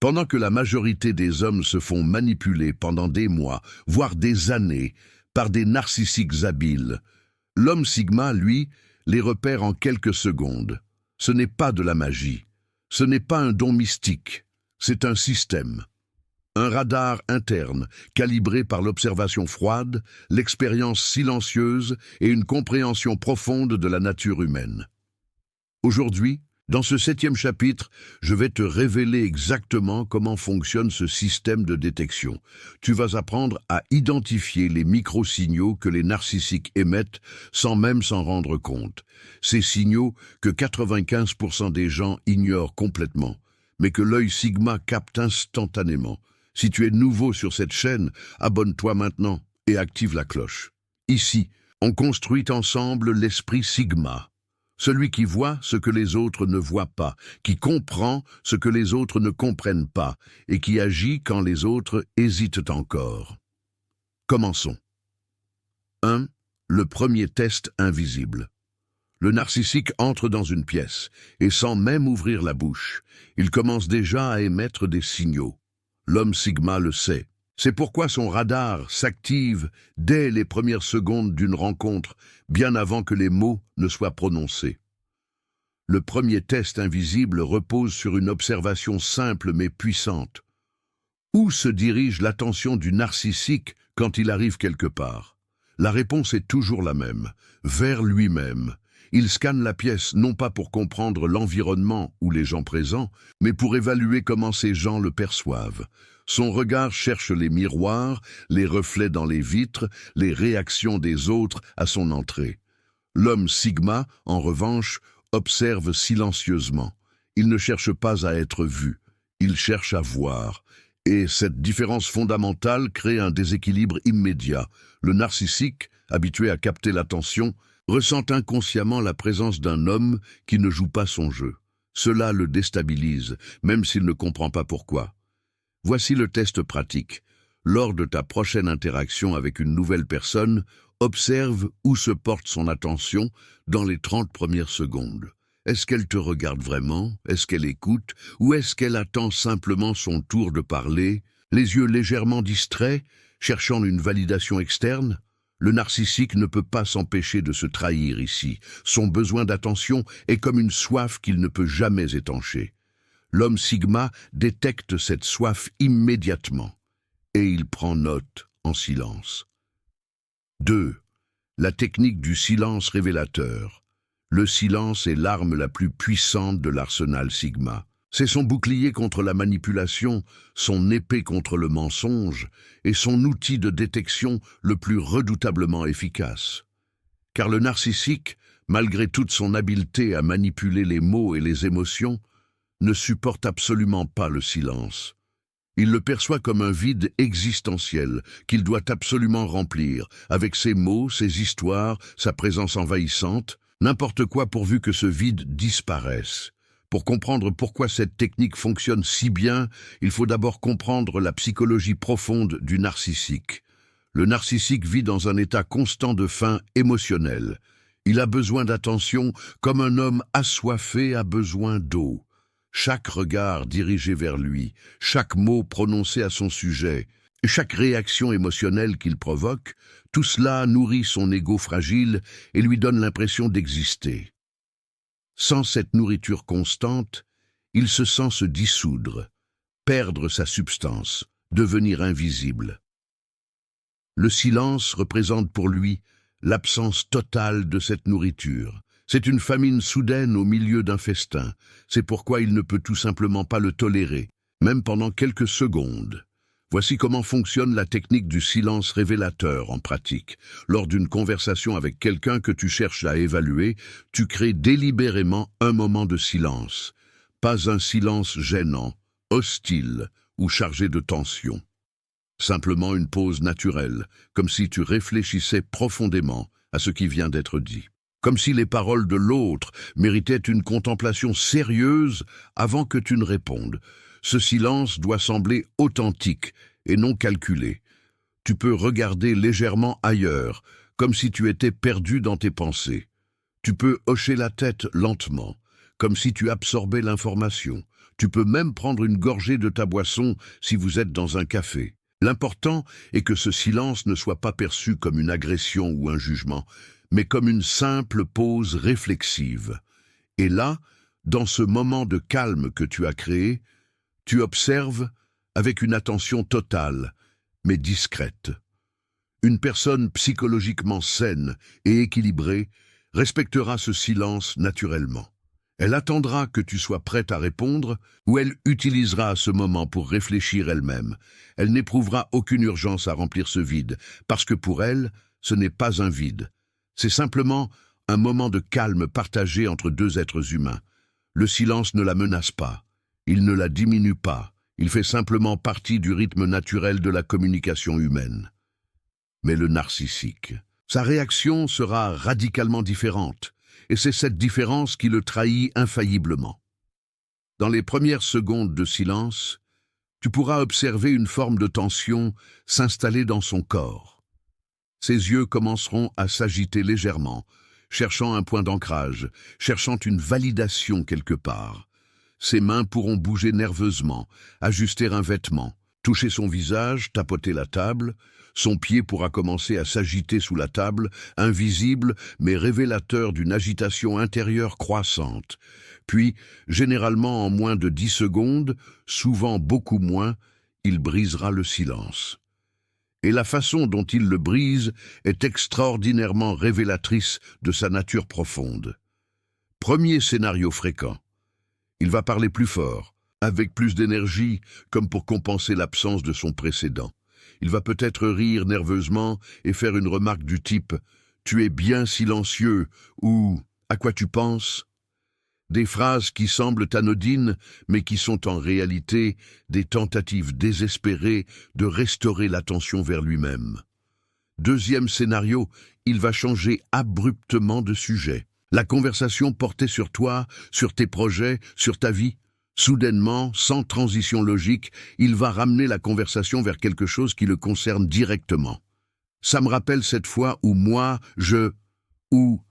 Pendant que la majorité des hommes se font manipuler pendant des mois, voire des années, par des narcissiques habiles, l'homme Sigma, lui, les repère en quelques secondes. Ce n'est pas de la magie, ce n'est pas un don mystique, c'est un système. Un radar interne, calibré par l'observation froide, l'expérience silencieuse et une compréhension profonde de la nature humaine. Aujourd'hui, dans ce 7e chapitre, je vais te révéler exactement comment fonctionne ce système de détection. Tu vas apprendre à identifier les micro-signaux que les narcissiques émettent sans même s'en rendre compte. Ces signaux que 95% des gens ignorent complètement, mais que l'œil Sigma capte instantanément. Si tu es nouveau sur cette chaîne, abonne-toi maintenant et active la cloche. Ici, on construit ensemble l'esprit Sigma. Celui qui voit ce que les autres ne voient pas, qui comprend ce que les autres ne comprennent pas et qui agit quand les autres hésitent encore. Commençons. 1. Le premier test invisible. Le narcissique entre dans une pièce et sans même ouvrir la bouche, il commence déjà à émettre des signaux. L'homme Sigma le sait. C'est pourquoi son radar s'active dès les premières secondes d'une rencontre, bien avant que les mots ne soient prononcés. Le premier test invisible repose sur une observation simple mais puissante. Où se dirige l'attention du narcissique quand il arrive quelque part? La réponse est toujours la même, vers lui-même. Il scanne la pièce non pas pour comprendre l'environnement ou les gens présents, mais pour évaluer comment ces gens le perçoivent. Son regard cherche les miroirs, les reflets dans les vitres, les réactions des autres à son entrée. L'homme Sigma, en revanche, observe silencieusement. Il ne cherche pas à être vu, il cherche à voir. Et cette différence fondamentale crée un déséquilibre immédiat. Le narcissique, habitué à capter l'attention, ressent inconsciemment la présence d'un homme qui ne joue pas son jeu. Cela le déstabilise, même s'il ne comprend pas pourquoi. Voici le test pratique. Lors de ta prochaine interaction avec une nouvelle personne, observe où se porte son attention dans les 30 premières secondes. Est-ce qu'elle te regarde vraiment? Est-ce qu'elle écoute? Ou est-ce qu'elle attend simplement son tour de parler, les yeux légèrement distraits, cherchant une validation externe? Le narcissique ne peut pas s'empêcher de se trahir ici. Son besoin d'attention est comme une soif qu'il ne peut jamais étancher. L'homme Sigma détecte cette soif immédiatement et il prend note en silence. 2. La technique du silence révélateur. Le silence est l'arme la plus puissante de l'arsenal Sigma. C'est son bouclier contre la manipulation, son épée contre le mensonge et son outil de détection le plus redoutablement efficace. Car le narcissique, malgré toute son habileté à manipuler les mots et les émotions, ne supporte absolument pas le silence. Il le perçoit comme un vide existentiel qu'il doit absolument remplir, avec ses mots, ses histoires, sa présence envahissante, n'importe quoi pourvu que ce vide disparaisse. Pour comprendre pourquoi cette technique fonctionne si bien, il faut d'abord comprendre la psychologie profonde du narcissique. Le narcissique vit dans un état constant de faim émotionnelle. Il a besoin d'attention comme un homme assoiffé a besoin d'eau. Chaque regard dirigé vers lui, chaque mot prononcé à son sujet, chaque réaction émotionnelle qu'il provoque, tout cela nourrit son ego fragile et lui donne l'impression d'exister. Sans cette nourriture constante, il se sent se dissoudre, perdre sa substance, devenir invisible. Le silence représente pour lui l'absence totale de cette nourriture. C'est une famine soudaine au milieu d'un festin. C'est pourquoi il ne peut tout simplement pas le tolérer, même pendant quelques secondes. Voici comment fonctionne la technique du silence révélateur en pratique. Lors d'une conversation avec quelqu'un que tu cherches à évaluer, tu crées délibérément un moment de silence. Pas un silence gênant, hostile ou chargé de tension. Simplement une pause naturelle, comme si tu réfléchissais profondément à ce qui vient d'être dit. Comme si les paroles de l'autre méritaient une contemplation sérieuse avant que tu ne répondes. Ce silence doit sembler authentique et non calculé. Tu peux regarder légèrement ailleurs, comme si tu étais perdu dans tes pensées. Tu peux hocher la tête lentement, comme si tu absorbais l'information. Tu peux même prendre une gorgée de ta boisson si vous êtes dans un café. L'important est que ce silence ne soit pas perçu comme une agression ou un jugement, mais comme une simple pause réflexive. Et là, dans ce moment de calme que tu as créé, tu observes avec une attention totale, mais discrète. Une personne psychologiquement saine et équilibrée respectera ce silence naturellement. Elle attendra que tu sois prête à répondre ou elle utilisera ce moment pour réfléchir elle-même. Elle n'éprouvera aucune urgence à remplir ce vide, parce que pour elle, ce n'est pas un vide. C'est simplement un moment de calme partagé entre deux êtres humains. Le silence ne la menace pas, il ne la diminue pas, il fait simplement partie du rythme naturel de la communication humaine. Mais le narcissique, sa réaction sera radicalement différente, et c'est cette différence qui le trahit infailliblement. Dans les premières secondes de silence, tu pourras observer une forme de tension s'installer dans son corps. Ses yeux commenceront à s'agiter légèrement, cherchant un point d'ancrage, cherchant une validation quelque part. Ses mains pourront bouger nerveusement, ajuster un vêtement, toucher son visage, tapoter la table. Son pied pourra commencer à s'agiter sous la table, invisible mais révélateur d'une agitation intérieure croissante. Puis, généralement en moins de 10 secondes, souvent beaucoup moins, il brisera le silence. Et la façon dont il le brise est extraordinairement révélatrice de sa nature profonde. Premier scénario fréquent. Il va parler plus fort, avec plus d'énergie, comme pour compenser l'absence de son précédent. Il va peut-être rire nerveusement et faire une remarque du type « Tu es bien silencieux » ou « À quoi tu penses ?» Des phrases qui semblent anodines, mais qui sont en réalité des tentatives désespérées de restaurer l'attention vers lui-même. Deuxième scénario, il va changer abruptement de sujet. La conversation portée sur toi, sur tes projets, sur ta vie. Soudainement, sans transition logique, il va ramener la conversation vers quelque chose qui le concerne directement. Ça me rappelle cette fois où moi, ou,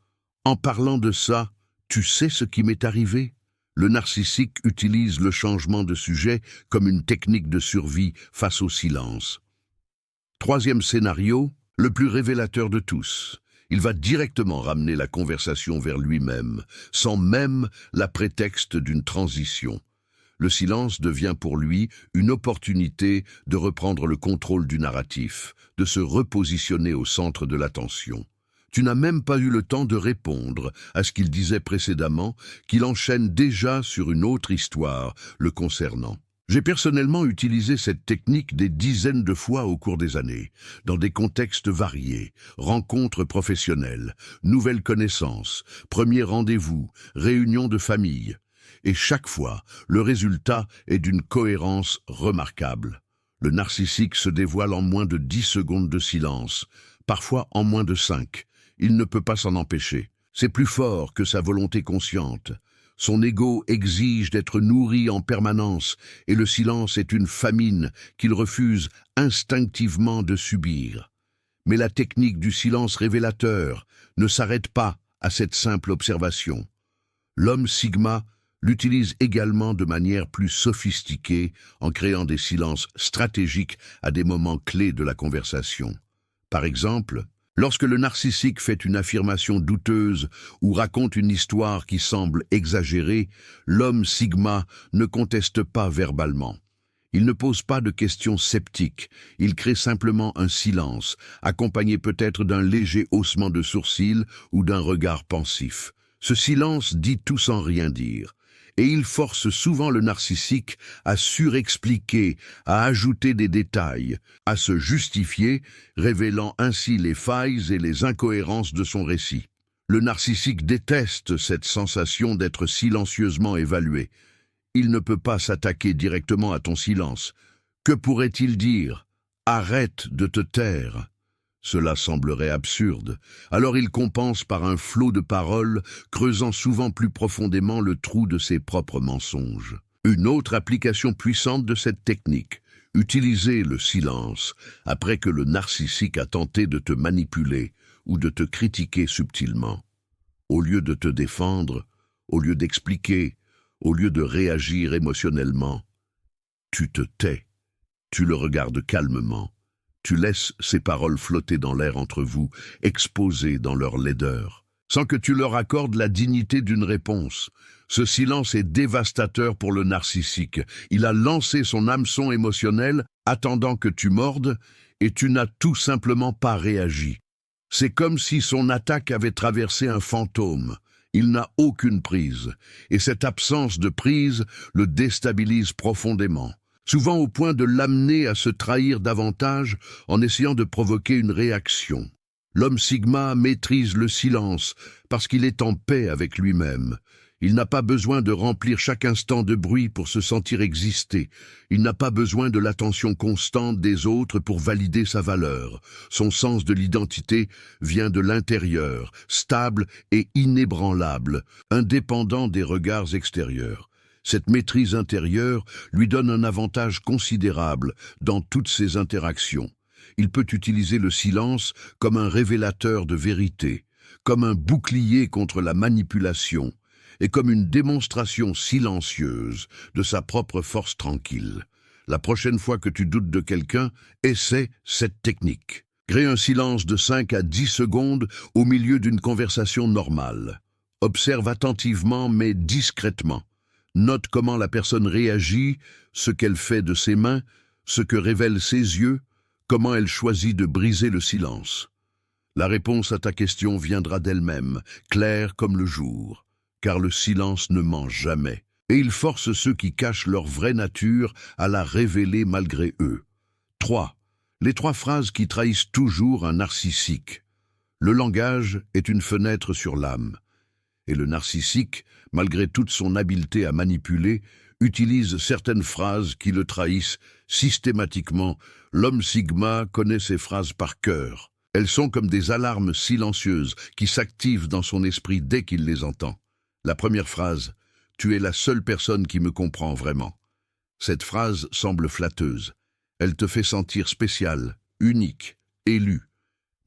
en parlant de ça, tu sais ce qui m'est arrivé? Le narcissique utilise le changement de sujet comme une technique de survie face au silence. Troisième scénario, le plus révélateur de tous. Il va directement ramener la conversation vers lui-même, sans même la prétexte d'une transition. Le silence devient pour lui une opportunité de reprendre le contrôle du narratif, de se repositionner au centre de l'attention. Tu n'as même pas eu le temps de répondre à ce qu'il disait précédemment, qu'il enchaîne déjà sur une autre histoire le concernant. J'ai personnellement utilisé cette technique des dizaines de fois au cours des années, dans des contextes variés, rencontres professionnelles, nouvelles connaissances, premiers rendez-vous, réunions de famille. Et chaque fois, le résultat est d'une cohérence remarquable. Le narcissique se dévoile en moins de 10 secondes de silence, parfois en moins de 5. Il ne peut pas s'en empêcher. C'est plus fort que sa volonté consciente. Son ego exige d'être nourri en permanence et le silence est une famine qu'il refuse instinctivement de subir. Mais la technique du silence révélateur ne s'arrête pas à cette simple observation. L'homme Sigma l'utilise également de manière plus sophistiquée en créant des silences stratégiques à des moments clés de la conversation. Par exemple, lorsque le narcissique fait une affirmation douteuse ou raconte une histoire qui semble exagérée, l'homme Sigma ne conteste pas verbalement. Il ne pose pas de questions sceptiques, il crée simplement un silence, accompagné peut-être d'un léger haussement de sourcils ou d'un regard pensif. Ce silence dit tout sans rien dire. Et il force souvent le narcissique à surexpliquer, à ajouter des détails, à se justifier, révélant ainsi les failles et les incohérences de son récit. Le narcissique déteste cette sensation d'être silencieusement évalué. Il ne peut pas s'attaquer directement à ton silence. Que pourrait-il dire? Arrête de te taire. Cela semblerait absurde. Alors il compense par un flot de paroles, creusant souvent plus profondément le trou de ses propres mensonges. Une autre application puissante de cette technique, utiliser le silence après que le narcissique a tenté de te manipuler ou de te critiquer subtilement. Au lieu de te défendre, au lieu d'expliquer, Au lieu de réagir émotionnellement, tu te tais, tu le regardes calmement, tu laisses ces paroles flotter dans l'air entre vous, exposées dans leur laideur, sans que tu leur accordes la dignité d'une réponse. Ce silence est dévastateur pour le narcissique. Il a lancé son hameçon émotionnel, attendant que tu mordes, et tu n'as tout simplement pas réagi. C'est comme si son attaque avait traversé un fantôme. Il n'a aucune prise, et cette absence de prise le déstabilise profondément, souvent au point de l'amener à se trahir davantage en essayant de provoquer une réaction. L'homme Sigma maîtrise le silence parce qu'il est en paix avec lui-même. Il n'a pas besoin de remplir chaque instant de bruit pour se sentir exister. Il n'a pas besoin de l'attention constante des autres pour valider sa valeur. Son sens de l'identité vient de l'intérieur, stable et inébranlable, indépendant des regards extérieurs. Cette maîtrise intérieure lui donne un avantage considérable dans toutes ses interactions. Il peut utiliser le silence comme un révélateur de vérité, comme un bouclier contre la manipulation, et comme une démonstration silencieuse de sa propre force tranquille. La prochaine fois que tu doutes de quelqu'un, essaie cette technique. Crée un silence de 5 à 10 secondes au milieu d'une conversation normale. Observe attentivement mais discrètement. Note comment la personne réagit, ce qu'elle fait de ses mains, ce que révèlent ses yeux, comment elle choisit de briser le silence. La réponse à ta question viendra d'elle-même, claire comme le jour. Car le silence ne ment jamais, et il force ceux qui cachent leur vraie nature à la révéler malgré eux. 3. Les 3 phrases qui trahissent toujours un narcissique. Le langage est une fenêtre sur l'âme, et le narcissique, malgré toute son habileté à manipuler, utilise certaines phrases qui le trahissent systématiquement. L'homme Sigma connaît ces phrases par cœur. Elles sont comme des alarmes silencieuses qui s'activent dans son esprit dès qu'il les entend. La première phrase, « Tu es la seule personne qui me comprend vraiment ». Cette phrase semble flatteuse. Elle te fait sentir spécial, unique, élu.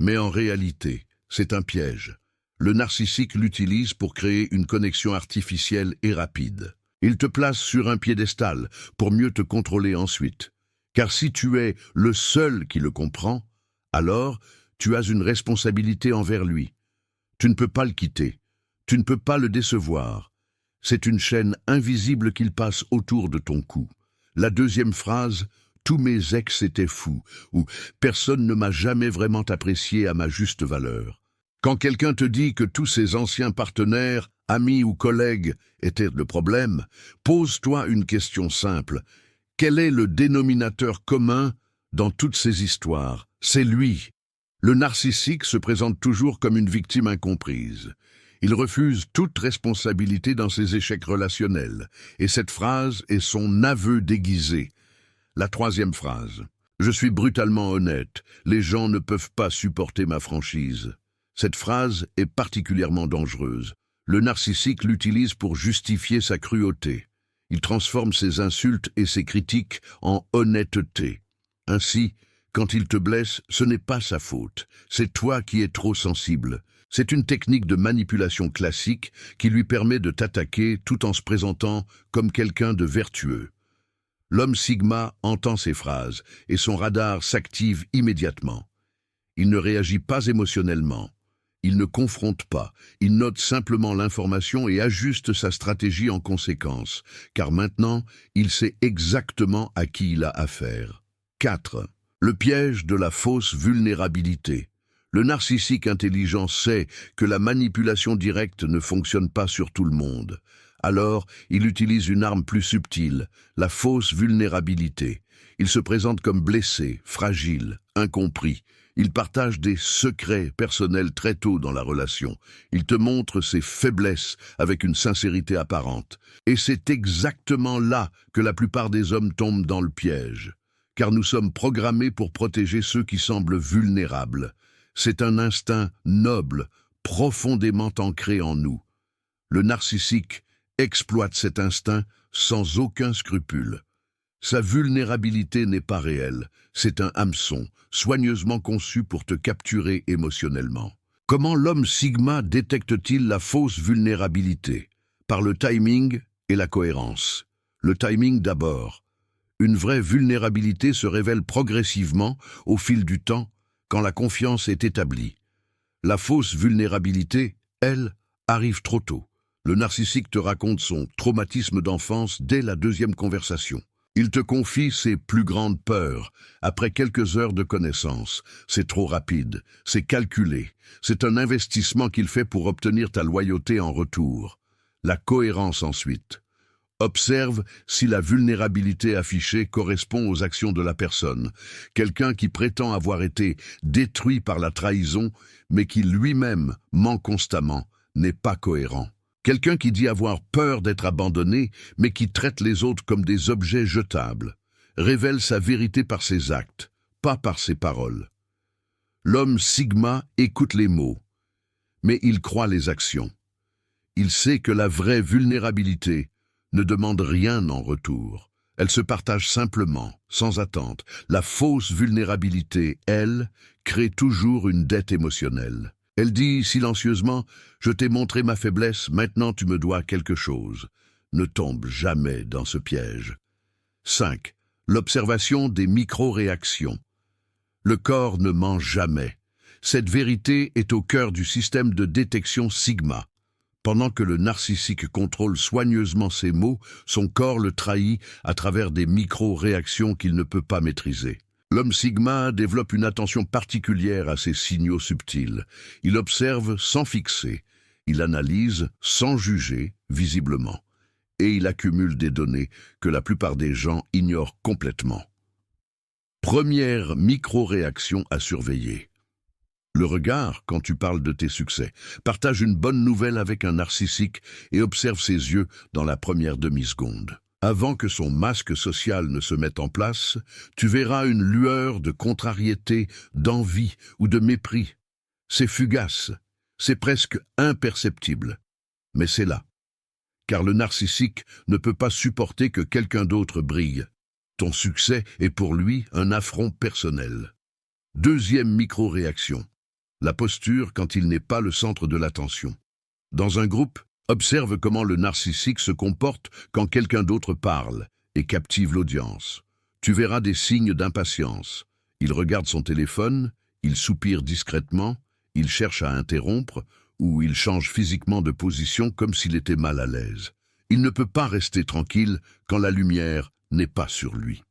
Mais en réalité, c'est un piège. Le narcissique l'utilise pour créer une connexion artificielle et rapide. Il te place sur un piédestal pour mieux te contrôler ensuite. Car si tu es le seul qui le comprend, alors tu as une responsabilité envers lui. Tu ne peux pas le quitter. Tu ne peux pas le décevoir. C'est une chaîne invisible qu'il passe autour de ton cou. La deuxième phrase, « Tous mes ex étaient fous » ou « Personne ne m'a jamais vraiment apprécié à ma juste valeur ». Quand quelqu'un te dit que tous ses anciens partenaires, amis ou collègues étaient le problème, pose-toi une question simple. Quel est le dénominateur commun dans toutes ces histoires? C'est lui. Le narcissique se présente toujours comme une victime incomprise. Il refuse toute responsabilité dans ses échecs relationnels, et cette phrase est son aveu déguisé. La troisième phrase. Je suis brutalement honnête, les gens ne peuvent pas supporter ma franchise. Cette phrase est particulièrement dangereuse. Le narcissique l'utilise pour justifier sa cruauté. Il transforme ses insultes et ses critiques en honnêteté. Ainsi, quand il te blesse, ce n'est pas sa faute, c'est toi qui es trop sensible. C'est une technique de manipulation classique qui lui permet de t'attaquer tout en se présentant comme quelqu'un de vertueux. L'homme Sigma entend ces phrases et son radar s'active immédiatement. Il ne réagit pas émotionnellement. Il ne confronte pas. Il note simplement l'information et ajuste sa stratégie en conséquence, car maintenant, il sait exactement à qui il a affaire. 4. Le piège de la fausse vulnérabilité. Le narcissique intelligent sait que la manipulation directe ne fonctionne pas sur tout le monde. Alors, il utilise une arme plus subtile, la fausse vulnérabilité. Il se présente comme blessé, fragile, incompris. Il partage des secrets personnels très tôt dans la relation. Il te montre ses faiblesses avec une sincérité apparente. Et c'est exactement là que la plupart des hommes tombent dans le piège. Car nous sommes programmés pour protéger ceux qui semblent vulnérables. C'est un instinct noble, profondément ancré en nous. Le narcissique exploite cet instinct sans aucun scrupule. Sa vulnérabilité n'est pas réelle, c'est un hameçon, soigneusement conçu pour te capturer émotionnellement. Comment l'homme Sigma détecte-t-il la fausse vulnérabilité? Par le timing Et la cohérence. Le timing d'abord. Une vraie vulnérabilité se révèle progressivement au fil du temps quand la confiance est établie. La fausse vulnérabilité, elle, arrive trop tôt. Le narcissique te raconte son traumatisme d'enfance dès la deuxième conversation. Il te confie ses plus grandes peurs après quelques heures de connaissance. C'est trop rapide, c'est calculé, c'est un investissement qu'il fait pour obtenir ta loyauté en retour. La cohérence ensuite. Observe si la vulnérabilité affichée correspond aux actions de la personne. Quelqu'un qui prétend avoir été détruit par la trahison, mais qui lui-même ment constamment, n'est pas cohérent. Quelqu'un qui dit avoir peur d'être abandonné, mais qui traite les autres comme des objets jetables, révèle sa vérité par ses actes, pas par ses paroles. L'homme Sigma écoute les mots, mais il croit les actions. Il sait que la vraie vulnérabilité ne demande rien en retour. Elle se partage simplement, sans attente. La fausse vulnérabilité, elle, crée toujours une dette émotionnelle. Elle dit silencieusement « Je t'ai montré ma faiblesse, maintenant tu me dois quelque chose ». Ne tombe jamais dans ce piège. 5. L'observation des micro-réactions. Le corps ne ment jamais. Cette vérité est au cœur du système de détection Sigma. Pendant que le narcissique contrôle soigneusement ses mots, son corps le trahit à travers des micro-réactions qu'il ne peut pas maîtriser. L'homme Sigma développe une attention particulière à ces signaux subtils. Il observe sans fixer, il analyse sans juger, visiblement. Et il accumule des données que la plupart des gens ignorent complètement. Première micro-réaction à surveiller. Le regard, quand tu parles de tes succès. Partage une bonne nouvelle avec un narcissique et observe ses yeux dans la première demi-seconde. Avant que son masque social ne se mette en place, tu verras une lueur de contrariété, d'envie ou de mépris. C'est fugace, c'est presque imperceptible, mais c'est là. Car le narcissique ne peut pas supporter que quelqu'un d'autre brille. Ton succès est pour lui un affront personnel. Deuxième micro-réaction. La posture quand il n'est pas le centre de l'attention. Dans un groupe, observe comment le narcissique se comporte quand quelqu'un d'autre parle et captive l'audience. Tu verras des signes d'impatience. Il regarde son téléphone, il soupire discrètement, il cherche à interrompre ou il change physiquement de position comme s'il était mal à l'aise. Il ne peut pas rester tranquille quand la lumière n'est pas sur lui.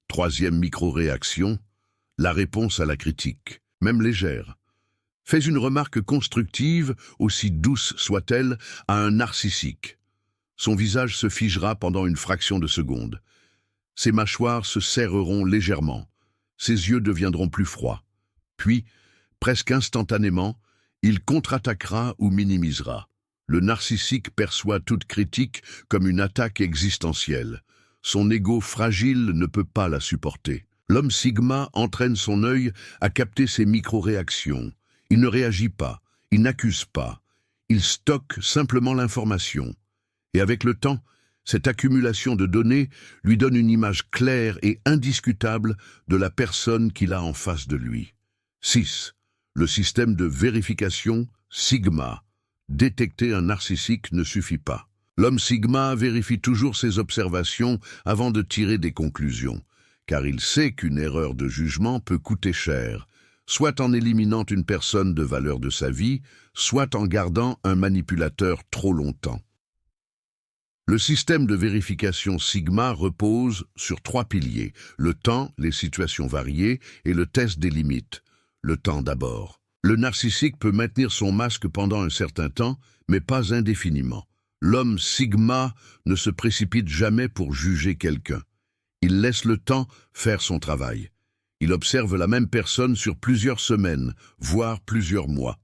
Troisième micro-réaction, la réponse à la critique. Même légère. Fais une remarque constructive, aussi douce soit-elle, à un narcissique. Son visage se figera pendant une fraction de seconde. Ses mâchoires se serreront légèrement. Ses yeux deviendront plus froids. Puis, presque instantanément, il contre-attaquera ou minimisera. Le narcissique perçoit toute critique comme une attaque existentielle. Son ego fragile ne peut pas la supporter. L'homme Sigma entraîne son œil à capter ces micro-réactions. Il ne réagit pas, il n'accuse pas, il stocke simplement l'information. Et avec le temps, cette accumulation de données lui donne une image claire et indiscutable de la personne qu'il a en face de lui. 6. Le système de vérification Sigma. Détecter un narcissique ne suffit pas. L'homme Sigma vérifie toujours ses observations avant de tirer des conclusions. Car il sait qu'une erreur de jugement peut coûter cher, soit en éliminant une personne de valeur de sa vie, soit en gardant un manipulateur trop longtemps. Le système de vérification Sigma repose sur 3 piliers, le temps, les situations variées et le test des limites. Le temps d'abord. Le narcissique peut maintenir son masque pendant un certain temps, mais pas indéfiniment. L'homme Sigma ne se précipite jamais pour juger quelqu'un. Il laisse le temps faire son travail. Il observe la même personne sur plusieurs semaines, voire plusieurs mois.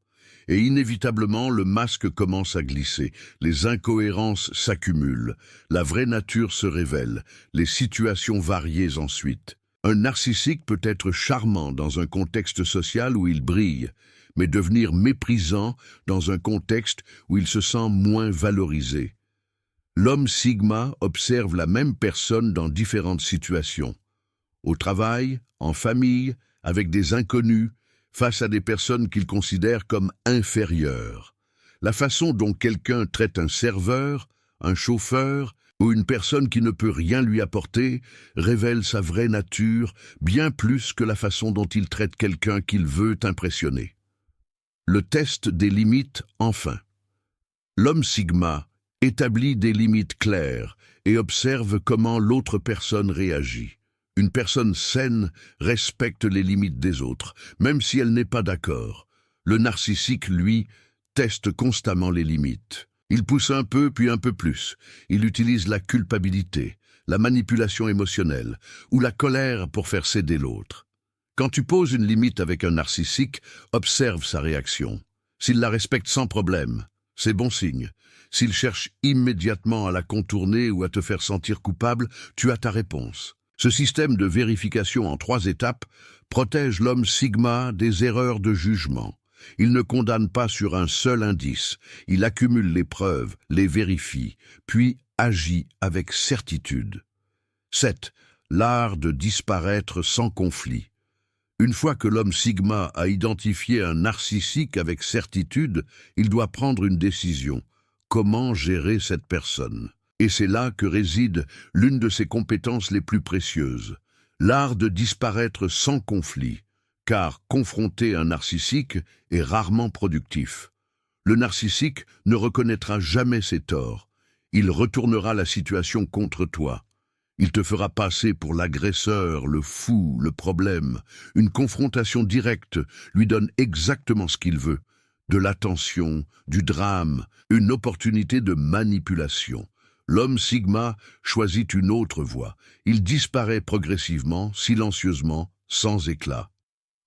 Et inévitablement, le masque commence à glisser. Les incohérences s'accumulent. La vraie nature se révèle. Les situations variées ensuite. Un narcissique peut être charmant dans un contexte social où il brille, mais devenir méprisant dans un contexte où il se sent moins valorisé. L'homme Sigma observe la même personne dans différentes situations. Au travail, en famille, avec des inconnus, face à des personnes qu'il considère comme inférieures. La façon dont quelqu'un traite un serveur un chauffeur ou une personne qui ne peut rien lui apporter révèle sa vraie nature bien plus que la façon dont il traite quelqu'un qu'il veut impressionner. Le test des limites, enfin. L'homme Sigma établit des limites claires et observe comment l'autre personne réagit. Une personne saine respecte les limites des autres, même si elle n'est pas d'accord. Le narcissique, lui, teste constamment les limites. Il pousse un peu, puis un peu plus. Il utilise la culpabilité, la manipulation émotionnelle ou la colère pour faire céder l'autre. Quand tu poses une limite avec un narcissique, observe sa réaction. S'il la respecte sans problème, c'est bon signe. S'il cherche immédiatement à la contourner ou à te faire sentir coupable, tu as ta réponse. Ce système de vérification en 3 étapes protège l'homme Sigma des erreurs de jugement. Il ne condamne pas sur un seul indice, il accumule les preuves, les vérifie, puis agit avec certitude. 7. L'art de disparaître sans conflit. Une fois que l'homme Sigma a identifié un narcissique avec certitude, il doit prendre une décision. Comment gérer cette personne? Et c'est là que réside l'une de ses compétences les plus précieuses, l'art de disparaître sans conflit. Car confronter un narcissique est rarement productif. Le narcissique ne reconnaîtra jamais ses torts. Il retournera la situation contre toi. Il te fera passer pour l'agresseur, le fou, le problème. Une confrontation directe lui donne exactement ce qu'il veut. De l'attention, du drame, une opportunité de manipulation. L'homme Sigma choisit une autre voie. Il disparaît progressivement, silencieusement, sans éclat.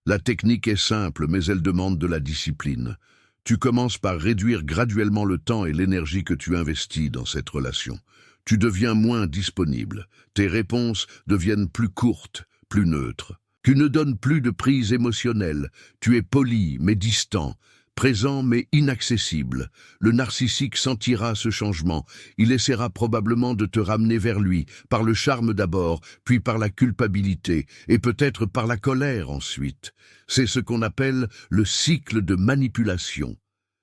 La technique est simple, mais elle demande de la discipline. Tu commences par réduire graduellement le temps et l'énergie que tu investis dans cette relation. Tu deviens moins disponible. Tes réponses deviennent plus courtes, plus neutres. Tu ne donnes plus de prise émotionnelle. Tu es poli, mais distant. Présent mais inaccessible. Le narcissique sentira ce changement. Il essaiera probablement de te ramener vers lui, par le charme d'abord, puis par la culpabilité, et peut-être par la colère ensuite. C'est ce qu'on appelle le cycle de manipulation.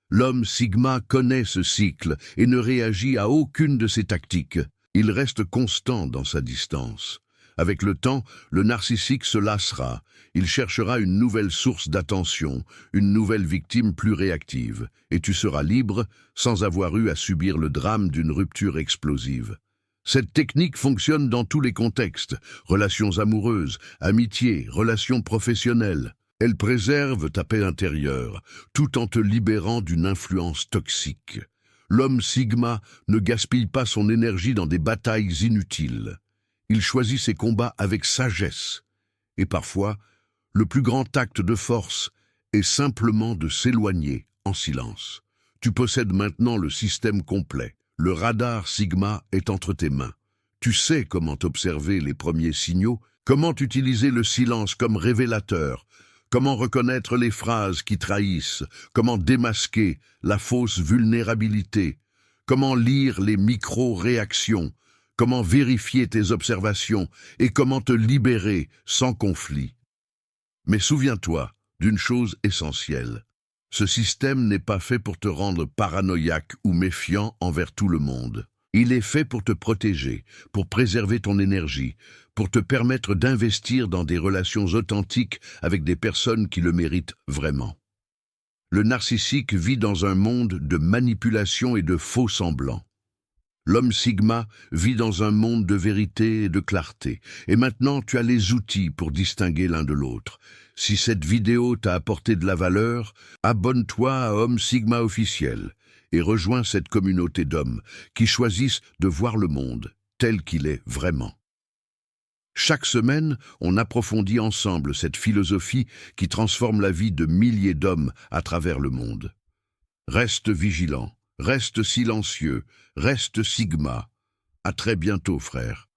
L'homme Sigma connaît ce cycle et ne réagit à aucune de ses tactiques. Il reste constant dans sa distance. Avec le temps, le narcissique se lassera. Il cherchera une nouvelle source d'attention, une nouvelle victime plus réactive, et tu seras libre sans avoir eu à subir le drame d'une rupture explosive. Cette technique fonctionne dans tous les contextes, relations amoureuses, amitiés, relations professionnelles. Elle préserve ta paix intérieure, tout en te libérant d'une influence toxique. L'homme Sigma ne gaspille pas son énergie dans des batailles inutiles. Il choisit ses combats avec sagesse. Et parfois, le plus grand acte de force est simplement de s'éloigner en silence. Tu possèdes maintenant le système complet. Le radar Sigma est entre tes mains. Tu sais comment observer les premiers signaux, comment utiliser le silence comme révélateur, comment reconnaître les phrases qui trahissent, comment démasquer la fausse vulnérabilité, comment lire les micro-réactions, comment vérifier tes observations et comment te libérer sans conflit. Mais souviens-toi d'une chose essentielle. Ce système n'est pas fait pour te rendre paranoïaque ou méfiant envers tout le monde. Il est fait pour te protéger, pour préserver ton énergie, pour te permettre d'investir dans des relations authentiques avec des personnes qui le méritent vraiment. Le narcissique vit dans un monde de manipulation et de faux semblants. L'homme Sigma vit dans un monde de vérité et de clarté. Et maintenant, tu as les outils pour distinguer l'un de l'autre. Si cette vidéo t'a apporté de la valeur, abonne-toi à Homme Sigma officiel et rejoins cette communauté d'hommes qui choisissent de voir le monde tel qu'il est vraiment. Chaque semaine, on approfondit ensemble cette philosophie qui transforme la vie de milliers d'hommes à travers le monde. Reste vigilant. Reste silencieux, reste Sigma. À très bientôt, frère.